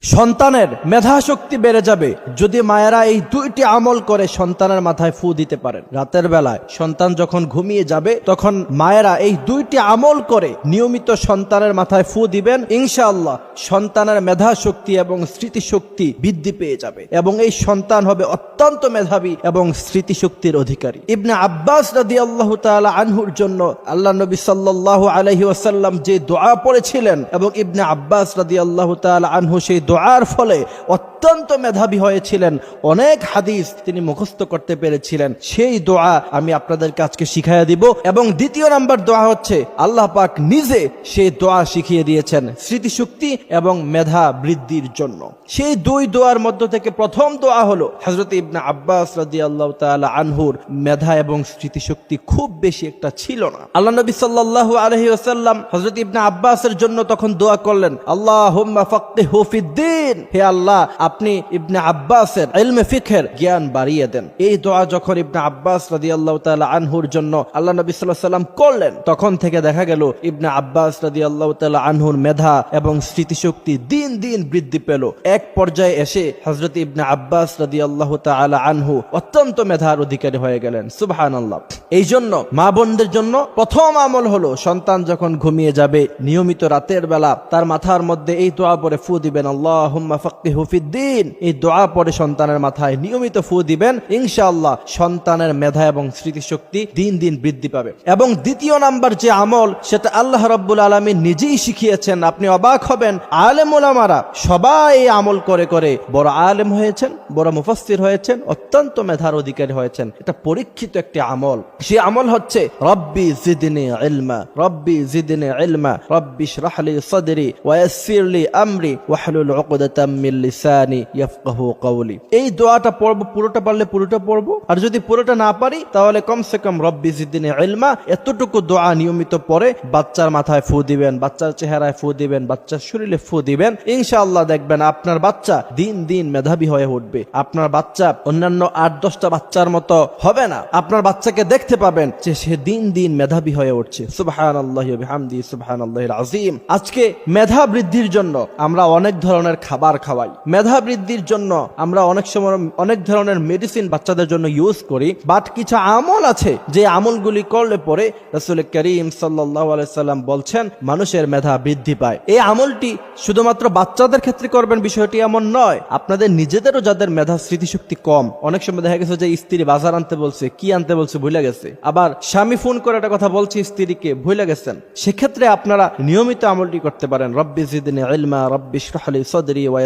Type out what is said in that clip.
সন্তানের মেধাশক্তি বেড়ে যাবে যদি মায়েরা এই দুইটি আমল করে সন্তানের মাথায় ফু দিতে পারেন। রাতের বেলায় সন্তান যখন ঘুমিয়ে যাবে তখন মায়েরা এই দুইটি আমল করে নিয়মিত সন্তানের মাথায় ফু দিবেন, ইনশাআল্লাহ সন্তানের মেধাশক্তি এবং স্মৃতিশক্তি বৃদ্ধি পেয়ে যাবে এবং এই সন্তান হবে অত্যন্ত মেধাবী এবং স্মৃতিশক্তির অধিকারী। ইবনে আব্বাস রাদিয়াল্লাহু তাআলা আনহুর জন্য আল্লাহ নবী সাল্লাল্লাহু আলাইহি ওয়াসাল্লাম যে দোয়া পড়েছিলেন এবং ইবনে আব্বাস রাদিয়াল্লাহু তাআলা আনহু সেই দোয়ার ফলে অত্যন্ত মেধাবী হয়েছিলেন, অনেক হাদিস তিনি মুখস্থ করতে পেরেছিলেন। সেই দোয়া আমি আপনাদেরকে আজকে শিখাইয়া দিব এবং দ্বিতীয় নাম্বার দোয়া হচ্ছে আল্লাহ পাক নিজে সেই দোয়া শিখিয়ে দিয়েছেন স্মৃতিশক্তি এবং মেধা বৃদ্ধির জন্য। সেই দুই দোয়ার মধ্য থেকে প্রথম দোয়া হলো হযরত ইবনে আব্বাস রাদিয়াল্লাহু তাআলা আনহুর মেধা এবং স্মৃতিশক্তি খুব বেশি একটা ছিল না। আল্লাহ নবী সাল্লাল্লাহু আলাইহি ওয়াসাল্লাম হযরত ইবনে আব্বাসের জন্য তখন দোয়া করলেন, আল্লাহুম্মা ফাক্কিহু ফিদ্দীন, হে আল্লাহ আপনি ইবনে আব্বাসের ইলমে ফিকহের জ্ঞান বাড়িয়ে দেন। এই দোয়া যখন ইবনে আব্বাস রাদিয়াল্লাহু তাআলা আনহুর জন্য আল্লাহ নবী সাল্লাল্লাহু আলাইহি ওয়াসাল্লাম করলেন, তখন থেকে দেখা গেল ইবনে আব্বাস রাদিয়াল্লাহু তাআলা আনহুর মেধা এবং স্মৃতিশক্তি দিন দিন বৃদ্ধি পেল। এক পর্যায়ে এসে হযরত ইবনে আব্বাস রাদিয়াল্লাহু তাআলা আনহু অত্যন্ত মেধার অধিকারী হয়ে গেলেন। সুবহানাল্লাহ। এই জন্য মা বোনদের জন্য প্রথম আমল হলো সন্তান যখন ঘুমিয়ে যাবে নিয়মিত রাতের বেলা তার মাথার মধ্যে এই দোয়া পড়ে ফু দিবেন, আল্লাহুম্মা ফাক্কিহু ফিদ্দীন। এই দোয়া পড়ে সন্তানের মাথায় নিয়মিত ফু দিবেন, ইনশাআল্লাহ সন্তানের মেধা এবং স্মৃতিশক্তি দিন দিন বৃদ্ধি পাবে। এবং দ্বিতীয় নাম্বার যে আমল সেটা আল্লাহ রাব্বুল আলামিন নিজেই শিখিয়েছেন। আপনি অবাক হবেন, আলেম ওলামারা সবাই এই আমল করে করে বড় আলেম হয়েছেন, বড় মুফাসসির হয়েছেন, অত্যন্ত মেধার অধিকারী হয়েছেন। এটা পরীক্ষিত একটি আমল। সেই আমল হচ্ছে রব্বি জিদনি ইলমা, রব্বি জিদনি ইলমা, রব্বি ইশরাহ লি সাদরি ওয়া ইয়াসসির লি আমরি ওয়াহলুল উকদাতাম মিন লিসানি ইয়াফকাহু কওলি। এই দোয়াটা পড়ব, পুরোটা পারলে পুরোটা পড়ব, আর যদি পুরোটা না পারি তাহলে কমসে কম রব্বি জিদনি ইলমা এতটুকু দোয়া নিয়মিত পড়ে বাচ্চার মাথায় ফু দিবেন, বাচ্চার চেহারায় ফু দিবেন, বাচ্চার শরীরে ফু দিবেন, ইনশাআল্লাহ দেখবেন আপনার বাচ্চা দিন দিন মেধাবী হয়ে উঠবে। আপনার বাচ্চা অন্যান্য 8-10টা বাচ্চার মতো হবে না। আপনার বাচ্চাকে দেখতে পাবেন যে সে দিন দিন মেধাবী হয়ে উঠছে। সুবহানাল্লাহি ওয়া বিহামদিহি সুবহানাল্লাহিল আযীম। আজকে মেধা বৃদ্ধির জন্য আমরা অনেক ধরনের খাবার খাওয়াই, মেধা বৃদ্ধির জন্য আমরা অনেক সময় অনেক ধরনের মেডিসিন বাচ্চাদের জন্য ইউজ করি, বাট কিছু আমল আছে যে আমলগুলি করলে পরে রাসূল করিম সাল্লাল্লাহু আলাইহি সাল্লাম বলছেন মানুষের মেধা বৃদ্ধি পায়। এই আমলটি শুধুমাত্র বাচ্চাদের ক্ষেত্রে করবেন বিষয়টি এমন নয়, আপনাদের নিজেদেরও যাদের মেধা স্মৃতিশক্তি কম, অনেক সময় দেখা গেছে যে স্ত্রী বাজার আনতে বলছে, কি আনতে বলছে ভুলে গেছে, আবার স্বামী ফোন করে একটা কথা বলছে স্ত্রীকে ভুলে গেছেন, সেক্ষেত্রে আপনারা নিয়মিত আমলটি করতে পারেন। রব্বি জিদনি ইলমা, রব্বি ইশরাহ লি সাদরি ওয়া